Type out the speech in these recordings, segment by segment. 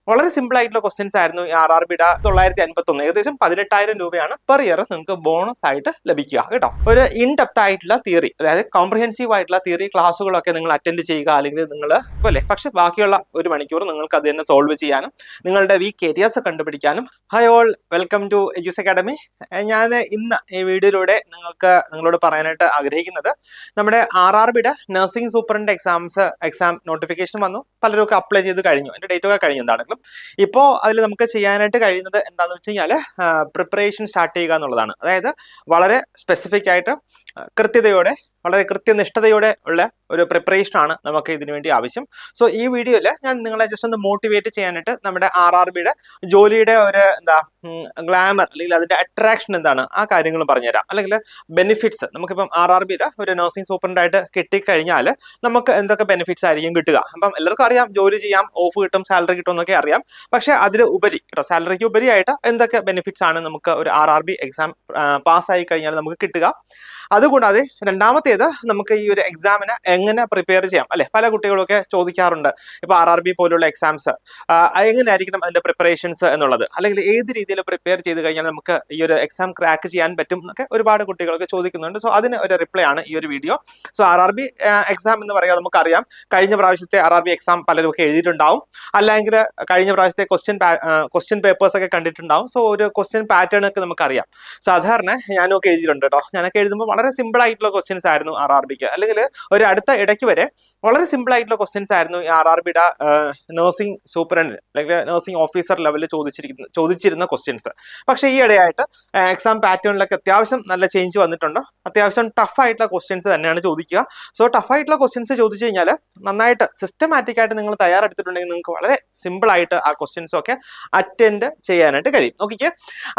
വളരെ സിമ്പിൾ ആയിട്ടുള്ള ക്വസ്റ്റ്യൻസ് ആയിരുന്നു ഈ RRBയുടെ 951. ഏകദേശം 18,000 രൂപയാണ് പെർ ഇയർ നിങ്ങൾക്ക് ബോണസ് ആയിട്ട് ലഭിക്കുക കേട്ടോ. ഒരു ഇൻ ഡെപ്ത് ആയിട്ടുള്ള തിയറി, അതായത് കോംപ്രിഹെൻസീവ് ആയിട്ടുള്ള തിയറി ക്ലാസ്സുകളൊക്കെ നിങ്ങൾ അറ്റൻഡ് ചെയ്യുക, അല്ലെങ്കിൽ നിങ്ങൾ അല്ലേ, പക്ഷെ ബാക്കിയുള്ള 1 മണിക്കൂർ നിങ്ങൾക്ക് അത് തന്നെ സോൾവ് ചെയ്യാനും നിങ്ങളുടെ വീക്ക് ഏരിയാസ് കണ്ടുപിടിക്കാനും. ഹായ് ഓൾ, വെൽക്കം ടു എജ്യൂസ് അക്കാഡമി. ഞാൻ ഇന്ന് ഈ വീഡിയോയിലൂടെ നിങ്ങളോട് പറയാനായിട്ട് ആഗ്രഹിക്കുന്നത്, നമ്മുടെ RRBയുടെ നഴ്സിംഗ് സൂപ്രണ്ട് എക്സാം നോട്ടിഫിക്കേഷൻ വന്നു. പലരും അപ്ലൈ ചെയ്ത് കഴിഞ്ഞു, അതിന്റെ ഡേറ്റ് ഒക്കെ കഴിഞ്ഞു. എന്താണെങ്കിലും ഇപ്പോൾ അതിൽ നമുക്ക് ചെയ്യാനായിട്ട് കഴിയുന്നത് എന്താണെന്ന് വെച്ച് കഴിഞ്ഞാൽ പ്രിപ്പറേഷൻ സ്റ്റാർട്ട് ചെയ്യുക എന്നുള്ളതാണ്. അതായത് വളരെ സ്പെസിഫിക് ആയിട്ട് കൃത്യതയോടെ, വളരെ കൃത്യനിഷ്ഠതയോടെ ഉള്ള ഒരു പ്രിപ്പറേഷനാണ് നമുക്ക് ഇതിനു വേണ്ടി ആവശ്യം. സോ ഈ വീഡിയോയിൽ ഞാൻ നിങ്ങളെ ജസ്റ്റ് ഒന്ന് മോട്ടിവേറ്റ് ചെയ്യാനായിട്ട് നമ്മുടെ RRBയുടെ ജോലിയുടെ ഒരു ഗ്ലാമർ, അല്ലെങ്കിൽ അതിന്റെ അട്രാക്ഷൻ എന്താണ്, ആ കാര്യങ്ങൾ പറഞ്ഞുതരാം. അല്ലെങ്കിൽ ബെനിഫിറ്റ്സ്, നമുക്കിപ്പം RRBയുടെ ഒരു നഴ്സിംഗ് സൂപ്രണ്ടായിട്ട് കിട്ടിക്കഴിഞ്ഞാൽ നമുക്ക് എന്തൊക്കെ ബെനിഫിറ്റ്സ് ആയിരിക്കും കിട്ടുക. അപ്പം എല്ലാവർക്കും അറിയാം, ജോലി ചെയ്യാം, ഓഫ് കിട്ടും, സാലറി കിട്ടും എന്നൊക്കെ അറിയാം. പക്ഷെ അതിൽ ഉപരി കേട്ടോ, സാലറിക്ക് ഉപരിയായിട്ട് എന്തൊക്കെ ബെനിഫിറ്റ്സ് ആണ് നമുക്ക് ഒരു RRB എക്സാം പാസ്സായി കഴിഞ്ഞാൽ നമുക്ക് കിട്ടുക. അതുകൂടാതെ രണ്ടാമത്തേത്, നമുക്ക് ഈ ഒരു എക്സാമിന് എങ്ങനെ പ്രിപ്പയർ ചെയ്യാം അല്ലെ. പല കുട്ടികളൊക്കെ ചോദിക്കാറുണ്ട്, ഇപ്പൊ RRB പോലുള്ള എക്സാംസ് എങ്ങനെയായിരിക്കണം അതിന്റെ പ്രിപ്പറേഷൻസ് എന്നുള്ളത്, അല്ലെങ്കിൽ ഏത് രീതിയിൽ പ്രിപ്പയർ ചെയ്ത് കഴിഞ്ഞാൽ നമുക്ക് ഈ ഒരു എക്സാം ക്രാക്ക് ചെയ്യാൻ പറ്റും എന്നൊക്കെ ഒരുപാട് കുട്ടികൾക്ക് ചോദിക്കുന്നുണ്ട്. സോ അതിന് ഒരു റിപ്ലൈ ആണ് ഈ ഒരു വീഡിയോ. സോ RRB എക്സാം എന്ന് പറയാൻ നമുക്കറിയാം, കഴിഞ്ഞ പ്രാവശ്യത്തെ RRB എക്സാം പലരും ഒക്കെ എഴുതിയിട്ടുണ്ടാവും, അല്ലെങ്കിൽ കഴിഞ്ഞ പ്രാവശ്യത്തെ ക്വസ്റ്റ്യൻ പേപ്പേഴ്സ് ഒക്കെ കണ്ടിട്ടുണ്ടാവും. സോ ഒരു ക്വസ്റ്റ്യൻ പാറ്റേൺ ഒക്കെ നമുക്കറിയാം. സാധാരണ ഞാനും ഒക്കെ എഴുതിയിട്ടുണ്ട് കേട്ടോ. ഞാനൊക്കെ എഴുതുമ്പോൾ വളരെ സിമ്പിൾ ആയിട്ടുള്ള ക്വസ്റ്റ്യൻസ് ആയിരുന്നു RRBക്ക്, അല്ലെങ്കിൽ ഒരു അടുത്ത ഇടയ്ക്ക് വരെ വളരെ സിമ്പിൾ ആയിട്ടുള്ള ക്വസ്റ്റ്യൻസ് ആയിരുന്നു ഈ RRBയുടെ നഴ്സിംഗ് സൂപ്രണ്ട് അല്ലെങ്കിൽ നഴ്സിംഗ് ഓഫീസർ ലെവലിൽ ചോദിച്ചിരുന്ന ക്വസ്റ്റ്യൻസ്. പക്ഷേ ഈ ഇടയായിട്ട് എക്സാം പാറ്റേണിലൊക്കെ അത്യാവശ്യം നല്ല ചേഞ്ച് വന്നിട്ടുണ്ട്. അത്യാവശ്യം ടഫ് ആയിട്ടുള്ള ക്വസ്റ്റ്യൻസ് തന്നെയാണ് ചോദിക്കുക. സോ ടഫ് ആയിട്ടുള്ള ക്വസ്റ്റ്യൻസ് ചോദിച്ചു കഴിഞ്ഞാൽ നന്നായിട്ട് സിസ്റ്റമാറ്റിക് ആയിട്ട് നിങ്ങൾ തയ്യാറെടുത്തിട്ടുണ്ടെങ്കിൽ നിങ്ങൾക്ക് വളരെ സിമ്പിൾ ആയിട്ട് ആ ക്വസ്റ്റ്യൻസ് ഒക്കെ അറ്റൻഡ് ചെയ്യാനായിട്ട് കഴിയും. ഓക്കെ,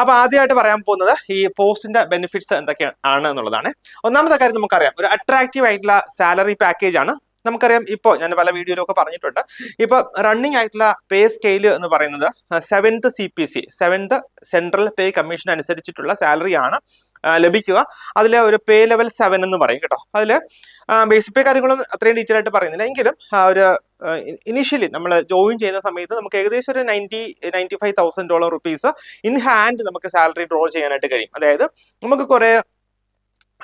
അപ്പൊ ആദ്യമായിട്ട് പറയാൻ പോകുന്നത് ഈ പോസ്റ്റിന്റെ ബെനിഫിറ്റ്സ് എന്തൊക്കെയാണ് എന്നുള്ളതാണ്. ഒന്നാമത്തെ കാര്യം നമുക്കറിയാം, ഒരു അട്രാക്റ്റീവ് ആയിട്ടുള്ള സാലറി പാക്കേജ് ആണ്. നമുക്കറിയാം, ഇപ്പോൾ ഞാൻ പല വീഡിയോയിലൊക്കെ പറഞ്ഞിട്ടുണ്ട്, ഇപ്പൊ റണ്ണിങ് ആയിട്ടുള്ള പേ സ്കെയിൽ എന്ന് പറയുന്നത് 7th CPC, 7th സെൻട്രൽ പേ കമ്മീഷൻ അനുസരിച്ചിട്ടുള്ള സാലറി ആണ് ലഭിക്കുക. അതിൽ ഒരു പേ ലെവൽ 7 എന്ന് പറയും കേട്ടോ. അതിൽ ബേസിക് പേ കാര്യങ്ങളൊന്നും അത്രയും ഡീറ്റെയിൽ ആയിട്ട് പറയുന്നില്ല, എങ്കിലും ഒരു ഇനീഷ്യലി നമ്മൾ ജോയിൻ ചെയ്യുന്ന സമയത്ത് നമുക്ക് ഏകദേശം ഒരു $95,000 ഇൻ ഹാൻഡ് നമുക്ക് സാലറി ഡ്രോ ചെയ്യാനായിട്ട് കഴിയും. അതായത് നമുക്ക് കുറെ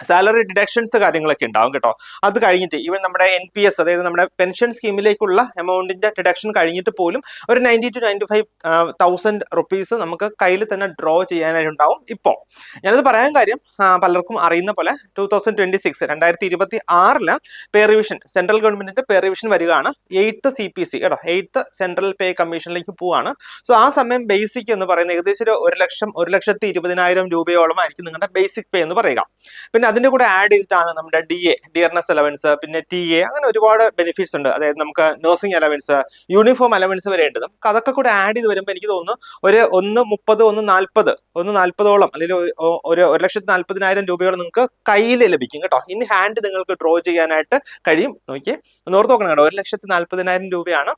സാലറി ഡിഡക്ഷൻസ് കാര്യങ്ങളൊക്കെ ഉണ്ടാവും കേട്ടോ. അത് കഴിഞ്ഞിട്ട് ഈവൻ നമ്മുടെ NPS, അതായത് നമ്മുടെ പെൻഷൻ സ്കീമിലേക്കുള്ള എമൗണ്ടിന്റെ ഡിഡക്ഷൻ കഴിഞ്ഞിട്ട് പോലും ഒരു 90,000 to 95,000 rupees നമുക്ക് കയ്യിൽ തന്നെ ഡ്രോ ചെയ്യാനായിട്ടുണ്ടാവും. ഇപ്പോൾ ഞാനത് പറയാൻ കാര്യം, പലർക്കും അറിയുന്ന പോലെ 2026 പേ റിവിഷൻ, സെൻട്രൽ ഗവൺമെന്റിന്റെ പേ റിവിഷൻ വരികയാണ്. 8th CPC കേട്ടോ, 8th സെൻട്രൽ പേ കമ്മീഷനിലേക്ക് പോവാണ്. സോ ആ സമയം ബേസിക് എന്ന് പറയുന്നത് ഏകദേശം 1,20,000 രൂപയോളം ആയിരിക്കും നിങ്ങളുടെ ബേസിക് പേ എന്ന് പറയുക. പിന്നെ അതിന്റെ കൂടെ ആഡ് ചെയ്തിട്ടാണ് നമ്മുടെ DA, ഡിയർനെസ് അലവൻസ്, പിന്നെ TA, അങ്ങനെ ഒരുപാട് ബെനിഫിറ്റ്സ് ഉണ്ട്. അതായത് നമുക്ക് നഴ്സിംഗ് അലവൻസ്, യൂണിഫോം അലവൻസ് വരെ ഉണ്ട്. നമുക്ക് അതൊക്കെ കൂടെ ആഡ് ചെയ്ത് വരുമ്പോൾ എനിക്ക് തോന്നുന്നു ഒരു 1,40,000 അല്ലെങ്കിൽ ഒരു 1,40,000 രൂപയോളം നിങ്ങൾക്ക് കയ്യിൽ ലഭിക്കും കേട്ടോ. ഇൻ ഹാൻഡ് നിങ്ങൾക്ക് ഡ്രോ ചെയ്യാനായിട്ട് കഴിയും. നോക്കിയേ, ഓർത്ത് നോക്കണം കേട്ടോ, 1,40,000 രൂപയാണ്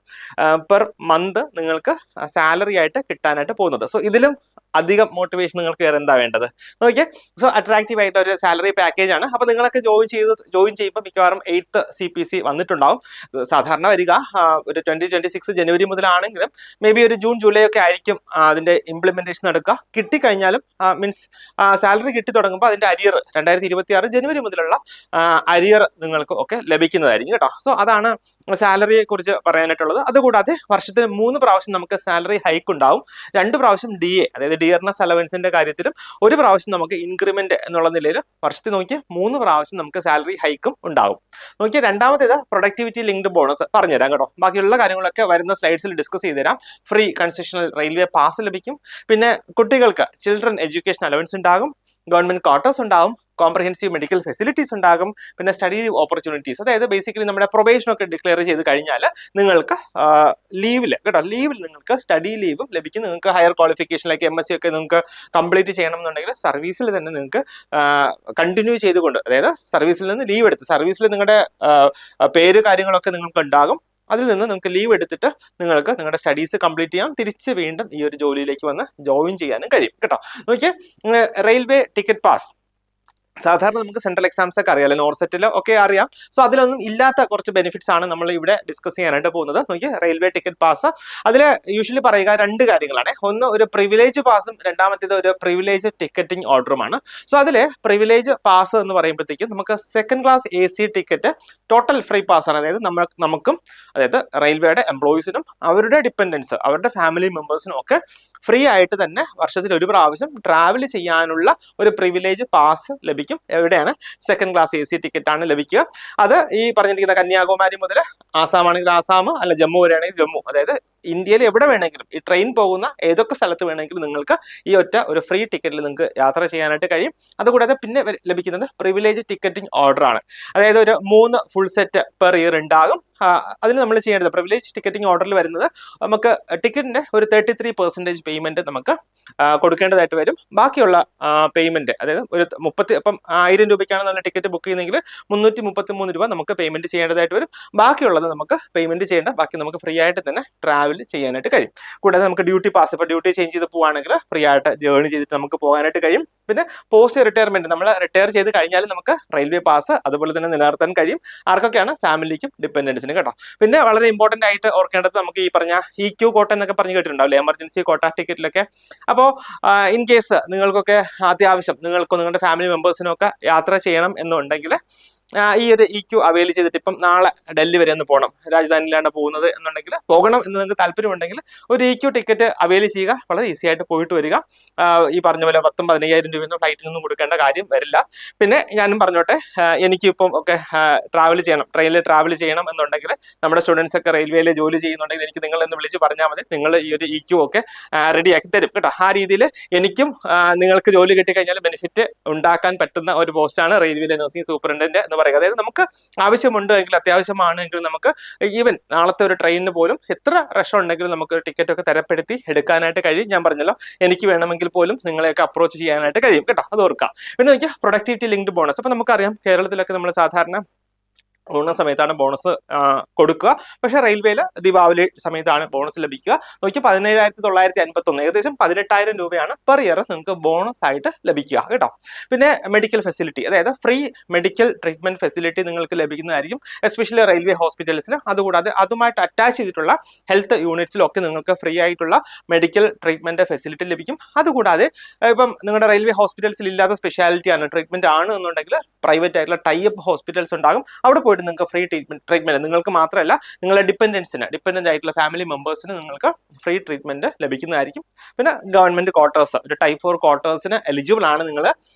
പെർ മന്ത് നിങ്ങൾക്ക് സാലറി ആയിട്ട് കിട്ടാനായിട്ട് പോകുന്നത്. സോ ഇതിലും അധികം മോട്ടിവേഷൻ നിങ്ങൾക്ക് വേറെ എന്താ വേണ്ടത്? നോക്കിയേ, സോ അട്രാക്റ്റീവ് ആയിട്ട് ഒരു സാലറി പാക്കേജ് ആണ്. അപ്പൊ നിങ്ങളൊക്കെ ജോയിൻ ചെയ്യുമ്പോൾ മിക്കവാറും 8th CPC വന്നിട്ടുണ്ടാവും. സാധാരണ വരിക ഒരു 2026 ജനുവരി മുതലാണെങ്കിലും മേ ബി ഒരു ജൂൺ ജൂലൈ ഒക്കെ ആയിരിക്കും അതിന്റെ ഇംപ്ലിമെന്റേഷൻ നടക്കുക. കിട്ടിക്കഴിഞ്ഞാലും മീൻസ് സാലറി കിട്ടി തുടങ്ങുമ്പോൾ അതിന്റെ അരിയർ 2026 ജനുവരി മുതലുള്ള അരിയർ നിങ്ങൾക്ക് ഒക്കെ ലഭിക്കുന്നതായിരിക്കും കേട്ടോ. സോ അതാണ് സാലറിയെ കുറിച്ച് പറയാനായിട്ടുള്ളത്. അതുകൂടാതെ വർഷത്തിന് 3 പ്രാവശ്യം നമുക്ക് സാലറി ഹൈക്ക് ഉണ്ടാവും. 2 പ്രാവശ്യം DA, അതായത് ഡിയർനെസ് അലവൻസിന്റെ കാര്യത്തിലും 1 പ്രാവശ്യം നമുക്ക് ഇൻക്രിമെന്റ് എന്നുള്ള നിലയിൽ വർഷത്തിൽ നോക്കി 3 പ്രാവശ്യം നമുക്ക് സാലറി ഹൈക്കും ഉണ്ടാവും. നോക്കിയാൽ രണ്ടാമത്തേത് പ്രൊഡക്ടിവിറ്റി ലിങ്ക്ഡ് ബോണസ് പറഞ്ഞുതരാം കേട്ടോ. ബാക്കിയുള്ള കാര്യങ്ങളൊക്കെ വരുന്ന സ്ലൈഡ്സിൽ ഡിസ്കസ് ചെയ്ത് തരാം. ഫ്രീ കൺസെഷണൽ റെയിൽവേ പാസ് ലഭിക്കും. പിന്നെ കുട്ടികൾക്ക് ചിൽഡ്രൻ എഡ്യൂക്കേഷൻ അലവൻസ് ഉണ്ടാകും, ഗവൺമെന്റ് ക്വാർട്ടേഴ്സ് ഉണ്ടാവും, കോംപ്രഹെൻസീവ് മെഡിക്കൽ ഫെസിലിറ്റീസ് ഉണ്ടാകും, പിന്നെ സ്റ്റഡി ഓപ്പർച്യൂണിറ്റീസ്, അതായത് ബേസിക്കലി നമ്മുടെ പ്രൊബേഷൻ ഒക്കെ ഡിക്ലെയർ ചെയ്ത് കഴിഞ്ഞാൽ നിങ്ങൾക്ക് ലീവിൽ കേട്ടോ, ലീവിൽ നിങ്ങൾക്ക് സ്റ്റഡി ലീവും ലഭിക്കും. നിങ്ങൾക്ക് ഹയർ ക്വാളിഫിക്കേഷനിലേക്ക് MSc ഒക്കെ നിങ്ങൾക്ക് കംപ്ലീറ്റ് ചെയ്യണം എന്നുണ്ടെങ്കിൽ സർവീസിൽ തന്നെ നിങ്ങൾക്ക് കണ്ടിന്യൂ ചെയ്തുകൊണ്ട്, അതായത് സർവീസിൽ നിന്ന് ലീവ് എടുത്ത്, സർവീസിൽ നിങ്ങളുടെ പേര് കാര്യങ്ങളൊക്കെ നിങ്ങൾക്ക് ഉണ്ടാകും. അതിൽ നിന്ന് നിങ്ങൾക്ക് ലീവ് എടുത്തിട്ട് നിങ്ങൾക്ക് നിങ്ങളുടെ സ്റ്റഡീസ് കംപ്ലീറ്റ് ചെയ്യാം, തിരിച്ച് വീണ്ടും ഈ ഒരു ജോലിയിലേക്ക് വന്ന് ജോയിൻ ചെയ്യാനും കഴിയും കേട്ടോ. നോക്കിയേ, റെയിൽവേ ടിക്കറ്റ് പാസ് സാധാരണ നമുക്ക് സെൻട്രൽ എക്സാംസ് ഒക്കെ അറിയാലോ, നോർസെറ്റിലോ ഒക്കെ അറിയാം. സോ അതിലൊന്നും ഇല്ലാത്ത കുറച്ച് ബെനിഫിറ്റ്സ് ആണ് നമ്മൾ ഇവിടെ ഡിസ്കസ് ചെയ്യാനായിട്ട് പോകുന്നത്. നോക്കി, റെയിൽവേ ടിക്കറ്റ് പാസ്, അതിൽ യൂഷ്വലി പറയുക രണ്ട് കാര്യങ്ങളാണ്. ഒന്ന് ഒരു പ്രിവിലേജ് പാസും, രണ്ടാമത്തേത് ഒരു പ്രിവിലേജ് ടിക്കറ്റിംഗ് ഓർഡറുമാണ്. സോ അതിൽ പ്രിവിലേജ് പാസ് എന്ന് പറയുമ്പോഴത്തേക്കും നമുക്ക് second class AC ticket total free pass ആണ്. അതായത് നമുക്കും, അതായത് റെയിൽവേയുടെ എംപ്ലോയീസിനും അവരുടെ ഡിപ്പെൻഡൻസ്, അവരുടെ ഫാമിലി മെമ്പേഴ്സിനും ഒക്കെ ഫ്രീ ആയിട്ട് തന്നെ വർഷത്തിൽ ഒരു പ്രാവശ്യം ട്രാവൽ ചെയ്യാനുള്ള ഒരു പ്രിവിലേജ് പാസ് ലഭിക്കും. എവിടെയാണ്? സെക്കൻഡ് ക്ലാസ് AC ടിക്കറ്റ് ആണ് ലഭിക്കുക. അത് ഈ പറഞ്ഞിരിക്കുന്ന കന്യാകുമാരി മുതൽ ആസാം ആണെങ്കിൽ ആസാം, അല്ല ജമ്മു വരെയാണെങ്കിൽ ജമ്മു, അതായത് ഇന്ത്യയിൽ എവിടെ വേണമെങ്കിലും ഈ ട്രെയിൻ പോകുന്ന ഏതൊക്കെ സ്ഥലത്ത് വേണമെങ്കിലും നിങ്ങൾക്ക് ഈ ഒറ്റ ഒരു ഫ്രീ ടിക്കറ്റിൽ നിങ്ങൾക്ക് യാത്ര ചെയ്യാനായിട്ട് കഴിയും. അതുകൂടാതെ പിന്നെ ലഭിക്കുന്നത് പ്രിവിലേജ് ടിക്കറ്റിംഗ് ഓർഡർ ആണ്. അതായത് ഒരു 3 ഫുൾ സെറ്റ് പെർ ഇയർ ഉണ്ടാകും. അതിന് നമ്മൾ ചെയ്യേണ്ടത്, പ്രിവിലേജ് ടിക്കറ്റിംഗ് ഓർഡറിൽ വരുന്നത് നമുക്ക് ടിക്കറ്റിന്റെ ഒരു 33% പേയ്മെന്റ് നമുക്ക് കൊടുക്കേണ്ടതായിട്ട് വരും. ബാക്കിയുള്ള പേയ്മെന്റ്, അതായത് ഒരു 1000 രൂപയ്ക്കാണ് നമ്മൾ ടിക്കറ്റ് ബുക്ക് ചെയ്യുന്നതെങ്കിൽ 333 രൂപ നമുക്ക് പേയ്മെന്റ് ചെയ്യേണ്ടതായിട്ട് വരും. ബാക്കിയുള്ളത് നമുക്ക് പേയ്മെന്റ് ചെയ്യേണ്ട, ബാക്കി നമുക്ക് ഫ്രീ ആയിട്ട് തന്നെ ട്രാവൽ ചെയ്യാനായിട്ട് കഴിയും. കൂടാതെ നമുക്ക് ഡ്യൂട്ടി പാസ്, ഇപ്പോൾ ഡ്യൂട്ടി ചേഞ്ച് ചെയ്ത് പോവുകയാണെങ്കിൽ ഫ്രീ ആയിട്ട് ജേർണി ചെയ്തിട്ട് നമുക്ക് പോകാനായിട്ട് കഴിയും. പിന്നെ പോസ്റ്റ് റിട്ടയർമെന്റ്, നമ്മൾ റിട്ടയർ ചെയ്ത് കഴിഞ്ഞാൽ നമുക്ക് റെയിൽവേ പാസ് അതുപോലെ തന്നെ നിലനിർത്താൻ കഴിയും. ആർക്കൊക്കെയാണ്? ഫാമിലിക്കും ഡിപ്പെൻഡൻസിനും കേട്ടോ. പിന്നെ വളരെ ഇമ്പോർട്ടന്റ് ആയിട്ട് ഓർക്കേണ്ടത്, നമുക്ക് ഈ പറഞ്ഞ EQ കോട്ട എന്നൊക്കെ പറഞ്ഞ് കേട്ടിട്ടുണ്ടാവില്ലേ, എമർജൻസി കോട്ട ടിക്കറ്റിലൊക്കെ. അപ്പോൾ ഇൻ കേസ് നിങ്ങൾക്കൊക്കെ അത്യാവശ്യം നിങ്ങൾക്കും നിങ്ങളുടെ ഫാമിലി മെമ്പേഴ്സിനും ഒക്കെ യാത്ര ചെയ്യണം എന്നുണ്ടെങ്കിൽ ഈ ഒരു EQ അവൈൽ ചെയ്തിട്ട്, ഇപ്പം നാളെ ഡൽഹി വരെ ഒന്ന് പോകണം, രാജധാനിയിലാണ് പോകുന്നത് എന്നുണ്ടെങ്കിൽ, പോകണം എന്ന് നിങ്ങൾക്ക് താല്പര്യമുണ്ടെങ്കിൽ ഒരു EQ ടിക്കറ്റ് അവൈൽ ചെയ്യുക. വളരെ ഈസി ആയിട്ട് പോയിട്ട് വരിക. ഈ പറഞ്ഞ പോലെ 10,000-15,000 രൂപയൊന്നും ഫ്ലൈറ്റിനൊന്നും കൊടുക്കേണ്ട കാര്യം വരില്ല. പിന്നെ ഞാനും പറഞ്ഞോട്ടെ, എനിക്കിപ്പം ഒക്കെ ട്രാവൽ ചെയ്യണം, ട്രെയിനിൽ ട്രാവൽ ചെയ്യണം എന്നുണ്ടെങ്കിൽ, നമ്മുടെ സ്റ്റുഡൻസ് ഒക്കെ റെയിൽവേയിൽ ജോലി ചെയ്യുന്നുണ്ടെങ്കിൽ എനിക്ക് നിങ്ങളെന്ന് വിളിച്ച് പറഞ്ഞാൽ മതി, നിങ്ങൾ ഈ ഒരു EQ ഒക്കെ റെഡിയാക്കി തരും കേട്ടോ. ആ രീതിയിൽ എനിക്കും നിങ്ങൾക്ക് ജോലി കിട്ടിക്കഴിഞ്ഞാൽ ബെനിഫിറ്റ് ഉണ്ടാക്കാൻ പറ്റുന്ന ഒരു പോസ്റ്റാണ് റെയിൽവേയിലെ നഴ്സിംഗ് സൂപ്രണ്ടന്റ് എന്ന് പറയുക. അതായത് നമുക്ക് ആവശ്യമുണ്ട് എങ്കിൽ, അത്യാവശ്യമാണെങ്കിൽ നമുക്ക് ഈവൻ നാളത്തെ ഒരു ട്രെയിനിന് പോലും എത്ര റഷ് ഉണ്ടെങ്കിലും നമുക്ക് ടിക്കറ്റ് ഒക്കെ തരപ്പെടുത്തി എടുക്കാനായിട്ട് കഴിയും. ഞാൻ പറഞ്ഞല്ലോ, എനിക്ക് വേണമെങ്കിൽ പോലും നിങ്ങളെയൊക്കെ അപ്രോച്ച് ചെയ്യാനായിട്ട് കഴിയും കേട്ടോ, അത് ഓർക്കാം. പിന്നെ എനിക്ക് പ്രൊഡക്ടിവിറ്റി ലിങ്ക്ഡ് ബോണസ്. അപ്പൊ നമുക്കറിയാം കേരളത്തിലൊക്കെ നമ്മൾ സാധാരണ ഓണ സമയത്താണ് ബോണസ് കൊടുക്കുക. പക്ഷെ റെയിൽവേയിൽ ദീപാവലി സമയത്താണ് ബോണസ് ലഭിക്കുക. നോക്കി, 17,951, ഏകദേശം 18,000 രൂപയാണ് പെർ ഇയർ നിങ്ങൾക്ക് ബോണസ് ആയിട്ട് ലഭിക്കുക കേട്ടോ. പിന്നെ മെഡിക്കൽ ഫെസിലിറ്റി, അതായത് ഫ്രീ മെഡിക്കൽ ട്രീറ്റ്മെന്റ് ഫെസിലിറ്റി നിങ്ങൾക്ക് ലഭിക്കുന്നതായിരിക്കും, എസ്പെഷ്യലി റെയിൽവേ ഹോസ്പിറ്റൽസിന്. അതുകൂടാതെ അതുമായിട്ട് അറ്റാച്ച് ചെയ്തിട്ടുള്ള ഹെൽത്ത് യൂണിറ്റ്സിലൊക്കെ നിങ്ങൾക്ക് ഫ്രീ ആയിട്ടുള്ള മെഡിക്കൽ ട്രീറ്റ്മെന്റ് ഫെസിലിറ്റി ലഭിക്കും. അതുകൂടാതെ ഇപ്പം നിങ്ങളുടെ റെയിൽവേ ഹോസ്പിറ്റൽസിൽ ഇല്ലാത്ത സ്പെഷ്യാലിറ്റി ആണ്, ട്രീറ്റ്മെന്റ് ആണ് എന്നുണ്ടെങ്കിൽ, പ്രൈവറ്റ് ആയിട്ടുള്ള ടൈപ്പ് ഹോസ്പിറ്റൽസ് ഉണ്ടാകും. അവിടെ പോയിട്ട് നിങ്ങൾക്ക് ഫ്രീ ട്രീറ്റ്മെന്റ് നിങ്ങൾക്ക് മാത്രമല്ല നിങ്ങളുടെ ഡിപ്പെൻഡന്റ് ആയിട്ടുള്ള ഫാമിലി മെമ്പേഴ്സിന് നിങ്ങൾക്ക് ഫ്രീ ട്രീറ്റ്മെന്റ് ലഭിക്കുന്നതായിരിക്കും. പിന്നെ ഗവൺമെന്റ് ക്വാർട്ടേഴ്സ്, ഒരു ടൈപ്പ് 4 ക്വാർട്ടേഴ്സിന് എലിജിബിൾ ആണ് നിങ്ങൾ.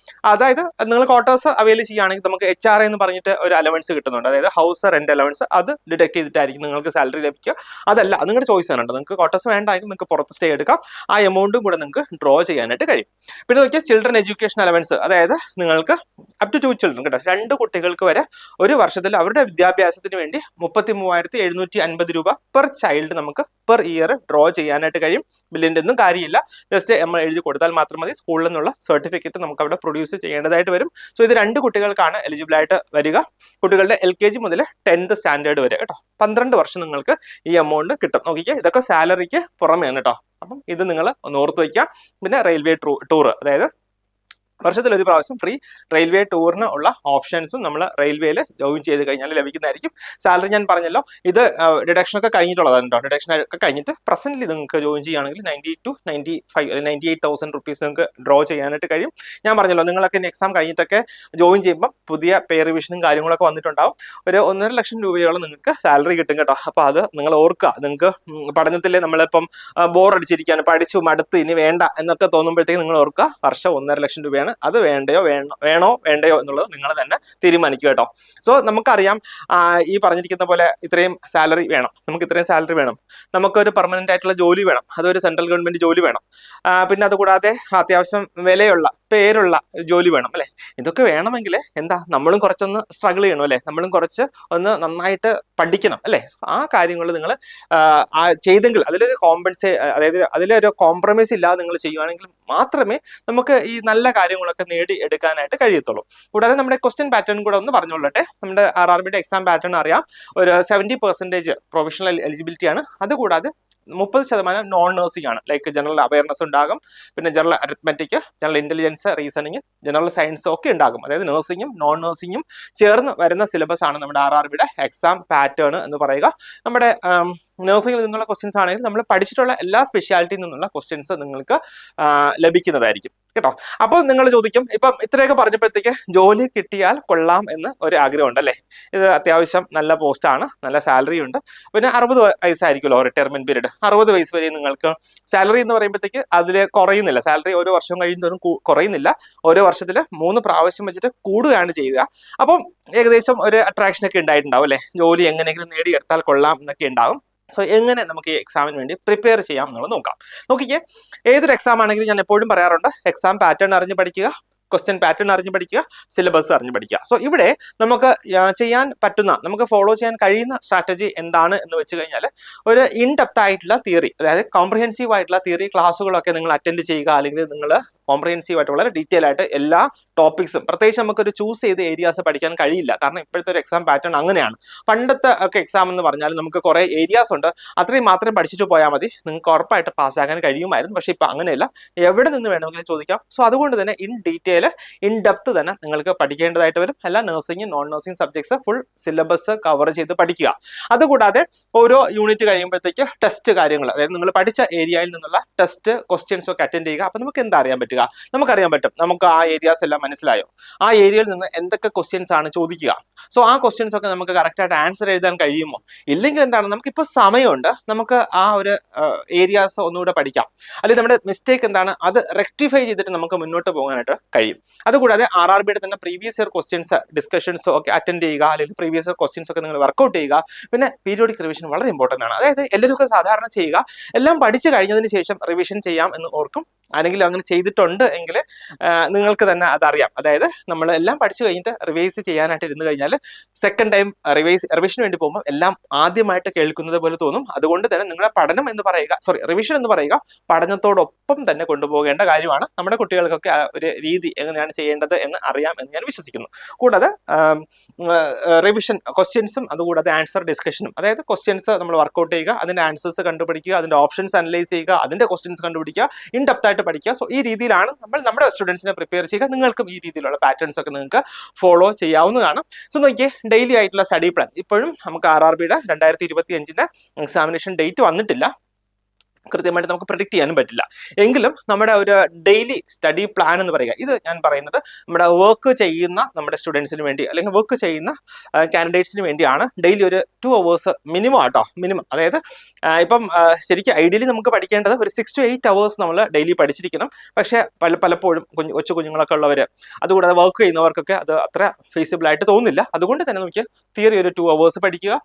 അതായത് നിങ്ങൾ ക്വാർട്ടേഴ്സ് അവൈൽ ചെയ്യുകയാണെങ്കിൽ നമുക്ക് HRA എന്ന് പറഞ്ഞിട്ട് ഒരു അലവൻസ് കിട്ടുന്നുണ്ട്, അതായത് ഹൗസ് റെന്റ് അലവൻസ്. അത് ഡിഡക്ട് ചെയ്തിട്ടായിരിക്കും നിങ്ങൾക്ക് സാലറി ലഭിക്കുക. അതല്ല, നിങ്ങളുടെ ചോയ്സ് ആണ്. നിങ്ങൾക്ക് ക്വാർട്ടേഴ്സ് വേണ്ടെങ്കിൽ നിങ്ങൾക്ക് പുറത്ത് സ്റ്റേ എടുക്കാം. ആ എമൗണ്ടും കൂടെ നിങ്ങൾക്ക് ഡ്രോ ചെയ്യാനായിട്ട് കഴിയും. പിന്നെ നോക്കിയാൽ ചിൽഡ്രൻ എഡ്യൂക്കേഷൻ അലവൻസ്, അതായത് നിങ്ങൾക്ക് അപ് ടു 2 ചിൽഡ്രൻ കേട്ടോ, 2 കുട്ടികൾക്ക് വരെ ഒരു വർഷത്തിൽ അവരുടെ വിദ്യാഭ്യാസത്തിന് വേണ്ടി 33,750 രൂപ പെർ ചൈൽഡ് നമുക്ക് പെർ ഇയർ ഡ്രോ ചെയ്യാനായിട്ട് കഴിയും. ബില്ലിന്റെ ഒന്നും കാര്യമില്ല, ജസ്റ്റ് നമ്മൾ എഴുതി കൊടുത്താൽ മാത്രം മതി. സ്കൂളിൽ നിന്നുള്ള സർട്ടിഫിക്കറ്റ് നമുക്ക് അവിടെ പ്രൊഡ്യൂസ് ചെയ്യേണ്ടതായിട്ട് വരും. സോ ഇത് 2 കുട്ടികൾക്കാണ് എലിജിബിൾ ആയിട്ട് വരിക. കുട്ടികളുടെ LKG മുതൽ 10th സ്റ്റാൻഡേർഡ് വരെ കേട്ടോ. 12 വർഷം നിങ്ങൾക്ക് ഈ എമൗണ്ട് കിട്ടും. നോക്കിക്കേ, ഇതൊക്കെ സാലറിക്ക് പുറമെയാണ് കേട്ടോ. അപ്പം ഇത് നിങ്ങൾ ഒന്ന് ഓർത്ത് വയ്ക്കുക. പിന്നെ റെയിൽവേ ടൂർ, അതായത് വർഷത്തിൽ ഒരു പ്രാവശ്യം ഫ്രീ റെയിൽവേ ടൂറിന് ഉള്ള ഓപ്ഷൻസും നമ്മൾ റെയിൽവേയിൽ ജോയിൻ ചെയ്ത് കഴിഞ്ഞാൽ ലഭിക്കുന്നതായിരിക്കും. സാലറി ഞാൻ പറഞ്ഞല്ലോ, ഇത് ഡിഡക്ഷൻ ഒക്കെ കഴിഞ്ഞിട്ടുള്ളതാണ് കേട്ടോ. ഡിഡക്ഷൻ ഒക്കെ കഴിഞ്ഞിട്ട് പ്രസന്റ്ലി നിങ്ങൾക്ക് ജോയിൻ ചെയ്യുകയാണെങ്കിൽ 90 to 95 98,000 റുപ്പീസ് നിങ്ങൾക്ക് ഡ്രോ ചെയ്യാനായിട്ട് കഴിയും. ഞാൻ പറഞ്ഞല്ലോ, നിങ്ങളൊക്കെ എക്സാം കഴിഞ്ഞിട്ടൊക്കെ ജോയിൻ ചെയ്യുമ്പോൾ പുതിയ പേ റിവിഷനും കാര്യങ്ങളൊക്കെ വന്നിട്ടുണ്ടാവും. ഒരു 1.5 ലക്ഷം രൂപയോളം നിങ്ങൾക്ക് സാലറി കിട്ടും കേട്ടോ. അപ്പോൾ അത് നിങ്ങൾ ഓർക്കുക. നിങ്ങൾക്ക് പഠനത്തിൽ നമ്മളിപ്പം ബോർ അടിച്ചിരിക്കുകയാണ്, പഠിച്ചു മടുത്ത് ഇനി വേണ്ട എന്നൊക്കെ തോന്നുമ്പോഴത്തേക്ക് നിങ്ങൾ ഓർക്കുക, വർഷം 1.5 ലക്ഷം രൂപയാണ്. അത് വേണ്ടയോ വേണ്ടയോ എന്നുള്ളത് നിങ്ങൾ തന്നെ തീരുമാനിക്കുക കേട്ടോ. സോ നമുക്കറിയാം, ഈ പറഞ്ഞിരിക്കുന്ന പോലെ ഇത്രയും സാലറി വേണം, നമുക്ക് ഇത്രയും സാലറി വേണം, നമുക്കൊരു പെർമനന്റ് ആയിട്ടുള്ള ജോലി വേണം, അതൊരു സെൻട്രൽ ഗവൺമെന്റ് ജോലി വേണം. പിന്നെ അതുകൂടാതെ അത്യാവശ്യം വിലയുള്ള പേരുള്ള ജോലി വേണം അല്ലെ. ഇതൊക്കെ വേണമെങ്കിൽ എന്താ, നമ്മളും കുറച്ചൊന്ന് സ്ട്രഗിൾ ചെയ്യണം അല്ലെ, നമ്മളും കുറച്ച് ഒന്ന് നന്നായിട്ട് പഠിക്കണം അല്ലെ. ആ കാര്യങ്ങൾ നിങ്ങൾ ചെയ്തെങ്കിൽ അതായത് അതിലൊരു കോംപ്രമൈസ് ഇല്ലാതെ നിങ്ങൾ ചെയ്യുവാണെങ്കിൽ മാത്രമേ നമുക്ക് ഈ നല്ല കാര്യങ്ങളൊക്കെ നേടി എടുക്കാനായിട്ട് കഴിയത്തുള്ളൂ. കൂടാതെ നമ്മുടെ ക്വസ്റ്റ്യൻ പാറ്റേൺ കൂടെ ഒന്ന് പറഞ്ഞുകൊള്ളട്ടെ. നമ്മുടെ RRBയുടെ എക്സാം പാറ്റേൺ അറിയാം, ഒരു 70% പ്രൊഫഷണൽ എലിജിബിലിറ്റി ആണ്. അതുകൂടാതെ 30% നോൺ നഴ്സിംഗ് ആണ്. ലൈക്ക് ജനറൽ അവയർനെസ് ഉണ്ടാകും, പിന്നെ general arithmetic, general intelligence, reasoning, general science ഒക്കെ ഉണ്ടാകും. അതായത് നഴ്സിംഗും നോൺ നഴ്സിംഗും ചേർന്ന് വരുന്ന സിലബസ് ആണ് നമ്മുടെ RRBയുടെ എക്സാം പാറ്റേൺ എന്ന് പറയുക. നമ്മുടെ നഴ്സിംഗിൽ നിന്നുള്ള ക്വസ്റ്റ്യൻസ് ആണെങ്കിൽ നമ്മൾ പഠിച്ചിട്ടുള്ള എല്ലാ സ്പെഷ്യാലിറ്റിയിൽ നിന്നുള്ള ക്വസ്റ്റ്യൻസ് നിങ്ങൾക്ക് ലഭിക്കുന്നതായിരിക്കും കേട്ടോ. അപ്പോൾ നിങ്ങൾ ചോദിക്കും, ഇപ്പം ഇത്രയൊക്കെ പറഞ്ഞപ്പോഴത്തേക്ക് ജോലി കിട്ടിയാൽ കൊള്ളാം എന്ന് ഒരു ആഗ്രഹം ഉണ്ടല്ലേ. ഇത് അത്യാവശ്യം നല്ല പോസ്റ്റാണ്, നല്ല സാലറി ഉണ്ട്, പിന്നെ 60 വയസ്സായിരിക്കുമല്ലോ റിട്ടയർമെന്റ് പീരീഡ്. 60 വയസ്സ് വരെ നിങ്ങൾക്ക് സാലറി എന്ന് പറയുമ്പോഴത്തേക്ക് അതിൽ കുറയുന്നില്ല. സാലറി ഓരോ വർഷം കഴിയുന്നതും കുറയുന്നില്ല, ഓരോ വർഷത്തിൽ 3 പ്രാവശ്യം വെച്ചിട്ട് കൂടുകയാണ് ചെയ്യുക. അപ്പം ഏകദേശം ഒരു അട്രാക്ഷൻ ഒക്കെ ഉണ്ടായിട്ടുണ്ടാവും അല്ലെ, ജോലി എങ്ങനെയെങ്കിലും നേടിയെടുത്താൽ കൊള്ളാം എന്നൊക്കെ ഉണ്ടാവും. സോ എങ്ങനെ നമുക്ക് ഈ എക്സാമിന് വേണ്ടി പ്രിപ്പയർ ചെയ്യാം എന്നുള്ളത് നോക്കാം. നോക്കിക്കേ, ഏതൊരു എക്സാം ആണെങ്കിലും ഞാൻ എപ്പോഴും പറയാറുണ്ട്, എക്സാം പാറ്റേൺ അറിഞ്ഞ് പഠിക്കുക, ക്വസ്റ്റ്യൻ പാറ്റേൺ അറിഞ്ഞ് പഠിക്കുക, സിലബസ് അറിഞ്ഞ് പഠിക്കുക. സോ ഇവിടെ നമുക്ക് ചെയ്യാൻ പറ്റുന്ന, നമുക്ക് ഫോളോ ചെയ്യാൻ കഴിയുന്ന സ്ട്രാറ്റജി എന്താണ് എന്ന് വെച്ച് കഴിഞ്ഞാൽ, ഒരു ഇൻഡെപ്ത് ആയിട്ടുള്ള തിയറി, അതായത് കോംപ്രിഹെൻസീവ് ആയിട്ടുള്ള തിയറി ക്ലാസ്സുകളൊക്കെ നിങ്ങൾ അറ്റൻഡ് ചെയ്യുക. അല്ലെങ്കിൽ നിങ്ങൾ കോംപ്രിഹെൻസീവ് ആയിട്ട് വളരെ ഡീറ്റെയിൽ ആയിട്ട് എല്ലാ ടോപ്പിക്സും, പ്രത്യേകിച്ച് നമുക്കൊരു ചൂസ് ചെയ്ത ഏരിയാസ് പഠിക്കാൻ കഴിയില്ല. കാരണം ഇപ്പോഴത്തെ ഒരു എക്സാം പാറ്റേൺ അങ്ങനെയാണ്. പണ്ടത്തെ ഒക്കെ എക്സാം എന്ന് പറഞ്ഞാൽ നമുക്ക് കുറേ ഏരിയാസ് ഉണ്ട്, അത്രയും മാത്രം പഠിച്ചിട്ട് പോയാൽ മതി, നിങ്ങൾക്ക് ഉറപ്പായിട്ട് പാസ്സാക്കാൻ കഴിയുമായിരുന്നു. പക്ഷേ ഇപ്പം അങ്ങനെയല്ല, എവിടെ നിന്ന് വേണമെങ്കിലും ചോദിക്കാം. സോ അതുകൊണ്ട് തന്നെ ഇൻ ഡീറ്റെയിൽ, ഇൻ ഡെപ്ത് തന്നെ നിങ്ങൾക്ക് പഠിക്കേണ്ടതായിട്ട് വരും. എല്ലാ nursing non nursing subjects full syllabus cover ചെയ്ത് പഠിക്കുക. അതുകൂടാതെ ഓരോ യൂണിറ്റ് കഴിയുമ്പോഴത്തേക്ക് ടെസ്റ്റ് കാര്യങ്ങൾ, അതായത് നിങ്ങൾ പഠിച്ച ഏരിയയിൽ നിന്നുള്ള ടെസ്റ്റ് ക്വസ്റ്റ്യൻസ് ഒക്കെ അറ്റൻഡ് ചെയ്യുക. അപ്പം നമുക്ക് എന്താ അറിയാൻ പറ്റുക? നമുക്കറിയാൻ പറ്റും നമുക്ക് ആ ഏരിയാസ് എല്ലാം മനസ്സിലായോ, ആ ഏരിയയിൽ നിന്ന് എന്തൊക്കെ ക്വസ്റ്റ്യൻസ് ആണ് ചോദിക്കുക. സോ ആ ക്വസ്റ്റ്യൻസ് ഒക്കെ നമുക്ക് കറക്റ്റായിട്ട് ആൻസർ എഴുതാൻ കഴിയുമോ? ഇല്ലെങ്കിൽ എന്താണ്, നമുക്കിപ്പോൾ സമയമുണ്ട്, നമുക്ക് ആ ഒരു ഏരിയാസ് ഒന്നുകൂടെ പഠിക്കാം. അല്ലെങ്കിൽ നമ്മുടെ മിസ്റ്റേക്ക് എന്താണ് അത് റെക്ടിഫൈ ചെയ്തിട്ട് നമുക്ക് മുന്നോട്ട് പോകാനായിട്ട് കഴിയും. അതുകൂടാതെ RRBയുടെ തന്നെ പ്രീവിയസ് ഇയർ ക്വസ്റ്റ്യൻസ് ഡിസ്കഷൻസ് ഒക്കെ അറ്റൻഡ് ചെയ്യുക, അല്ലെങ്കിൽ പ്രീവിയസ് ഇയർ ക്വസ്റ്റ്യൻസ് ഒക്കെ നിങ്ങൾ വർക്ക്ഔട്ട് ചെയ്യുക. പിന്നെ പീരിയോഡിക് റിവിഷൻ വളരെ ഇമ്പോർട്ടൻ്റ് ആണ്. അതായത് എല്ലാവർക്കും സാധാരണ ചെയ്യുക, എല്ലാം പഠിച്ചു കഴിഞ്ഞതിന് ശേഷം റിവിഷൻ ചെയ്യാം എന്ന് ഓർക്കും. അല്ലെങ്കിൽ അങ്ങനെ ചെയ്തിട്ടുണ്ട് എങ്കിൽ നിങ്ങൾക്ക് തന്നെ അതറിയാം. അതായത് നമ്മൾ എല്ലാം പഠിച്ചു കഴിഞ്ഞിട്ട് റിവൈസ് ചെയ്യാനായിട്ട് ഇരുന്ന് കഴിഞ്ഞാൽ സെക്കൻഡ് ടൈം റിവിഷന് വേണ്ടി പോകുമ്പോൾ എല്ലാം ആദ്യമായിട്ട് കേൾക്കുന്നത് പോലെ തോന്നും. അതുകൊണ്ട് തന്നെ നിങ്ങളുടെ പഠനം എന്ന് പറയുക, റിവിഷൻ എന്ന് പറയുക പഠനത്തോടൊപ്പം തന്നെ കൊണ്ടുപോകേണ്ട കാര്യമാണ്. നമ്മുടെ കുട്ടികൾക്കൊക്കെ ഒരു രീതി എങ്ങനെയാണ് ചെയ്യേണ്ടത് എന്ന് അറിയാം എന്ന് ഞാൻ വിശ്വസിക്കുന്നു. കൂടാതെ റിവിഷൻ ക്വസ്റ്റ്യൻസും അതുകൂടാതെ ആൻസർ ഡിസ്കഷനും, അതായത് ക്വസ്റ്റ്യൻസ് നമ്മൾ വർക്ക്ഔട്ട് ചെയ്യുക, അതിന്റെ ആൻസേഴ്സ് കണ്ടുപിടിക്കുക, അതിന്റെ ഓപ്ഷൻസ് അനലൈസ് ചെയ്യുക, അതിന്റെ ക്വസ്റ്റ്യൻസ് കണ്ടുപിടിക്കുക, ഇൻ ഡെപ്ത് ആയിട്ട് പഠിക്കുക. സോ ഈ രീതിയിലാണ് നമ്മൾ നമ്മുടെ സ്റ്റുഡൻസിനെ പ്രിപ്പയർ ചെയ്യുക. നിങ്ങൾക്കും ഈ രീതിയിലുള്ള പാറ്റേൺസ് ഒക്കെ നിങ്ങൾക്ക് ഫോളോ ചെയ്യാവുന്നതാണ്. സോ നോക്കിയേ, ഡെയിലി ആയിട്ടുള്ള സ്റ്റഡി പ്ലാൻ ഇപ്പോഴും നമുക്ക് RRBയുടെ 2025 എക്സാമിനേഷൻ ഡേറ്റ് വന്നിട്ടില്ല, കൃത്യമായിട്ട് നമുക്ക് പ്രെഡിക്റ്റ് ചെയ്യാനും പറ്റില്ല. എങ്കിലും നമ്മുടെ ഒരു ഡെയിലി സ്റ്റഡി പ്ലാൻ എന്ന് പറയുക, ഇത് ഞാൻ പറയുന്നത് നമ്മുടെ വർക്ക് ചെയ്യുന്ന നമ്മുടെ സ്റ്റുഡൻസിന് വേണ്ടി അല്ലെങ്കിൽ വർക്ക് ചെയ്യുന്ന കാൻഡിഡേറ്റ്സിന് വേണ്ടിയാണ്. ഡെയിലി ഒരു 2 hours മിനിമം ആട്ടോ, മിനിമം. അതായത് ഇപ്പം ശരിക്കും ഐഡിയലി നമുക്ക് പഠിക്കേണ്ടത് ഒരു 6 to 8 hours നമ്മൾ ഡെയിലി പഠിച്ചിരിക്കണം. പക്ഷേ പലപ്പോഴും കൊച്ചു കുഞ്ഞുങ്ങളൊക്കെ ഉള്ളവർ, അതുകൂടാതെ വർക്ക് ചെയ്യുന്നവർക്കൊക്കെ അത് അത്ര ഫീസിബിൾ ആയിട്ട് തോന്നുന്നില്ല. അതുകൊണ്ട് തന്നെ നമുക്ക് തിയറി ഒരു 2 hours പഠിക്കുക.